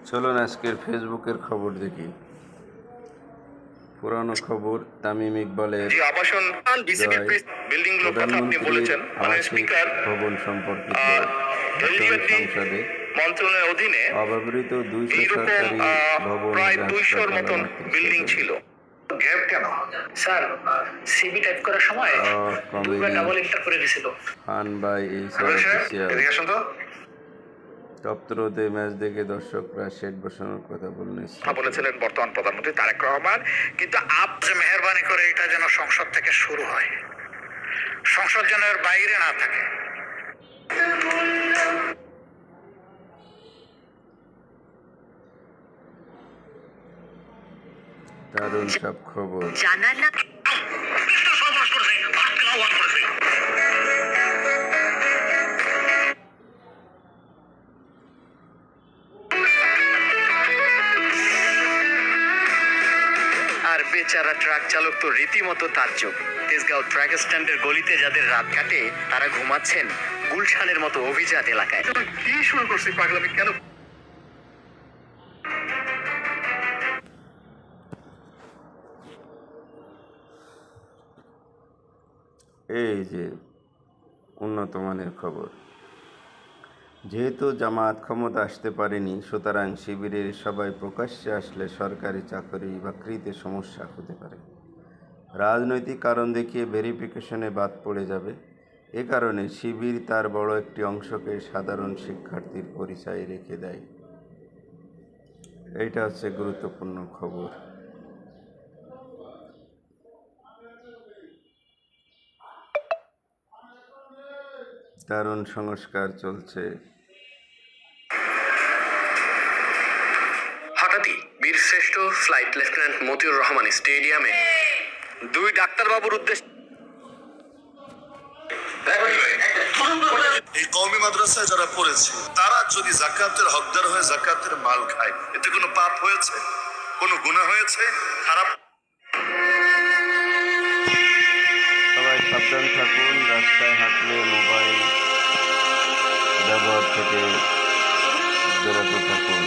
চলুন আজকের ফেসবুকের খবর দেখি। পুরানো খবর, তামিম ইকবালের প্রধানমন্ত্রীর আবাসিক ভবন সম্পর্কিত সংসদে মন্ত্রণালয়ের অধীনে অব্যবহৃত 200 সরকারি ভবন প্রায় 200-র মতন বিল্ডিং ছিল। গ্যাপ কেন স্যার? সিবি টাইপ করার সময় দুইবার ডাবল এন্টার করে দিছিল। ফান বাই এইচআর অফিসিয়াল দপ্তরতে ম্যাচ দেখে দর্শকরা শেড বসানোর কথা বলেছিলেন বর্তমান প্রধানমন্ত্রী তারেক রহমান। কিন্তু আপনি মেহরবানি করে এটা যেন সংসদ থেকে শুরু হয়, সংসদ যেন এর বাইরে না থাকে। দারুণ সব খবর। জানালা আর বেচারা ট্রাক চালক তো রীতিমতো তাজ্জব। তেজগাঁও ট্রাক স্ট্যান্ডের গলিতে যাদের রাত কাটে তারা ঘুমাচ্ছেন গুলশানের মতো অভিজাত এলাকায়। কি শুরু করছি পাগলামি কেন? এই যে উন্নত মানের খবর, যেহেতু জামায়াত ক্ষমতা আসতে পারেনি, সুতরাং শিবিরের সবাই প্রকাশ্যে আসলে সরকারি চাকরি বাকরিতে সমস্যা হতে পারে। রাজনৈতিক কারণ দেখিয়ে ভেরিফিকেশনে বাদ পড়ে যাবে। এ কারণে শিবির তার বড় একটি অংশকে সাধারণ শিক্ষার্থীর পরিচয় রেখে দেয়। এইটা হচ্ছে গুরুত্বপূর্ণ খবর। দারুণ সংস্কার চলছে। হঠাৎই বীরশ্রেষ্ঠ ফ্লাইট লেফটেন্যান্ট মতিউর রহমান স্টেডিয়ামে দুই ডাক্তারবাবুর উদ্দেশ্যে এই কওমি মাদ্রাসায় যারা পড়েছে তারা যদি যাকাতের হকদার হয়ে যাকাতের মাল খায়, এতে কোনো পাপ হয়েছে? কোনো গুনাহ হয়েছে? খারাপ? সবাই সাবধান থাকুন, রাস্তায় হাঁটলে মোবাইল ব্যবহার থেকে বিরত থাকুন।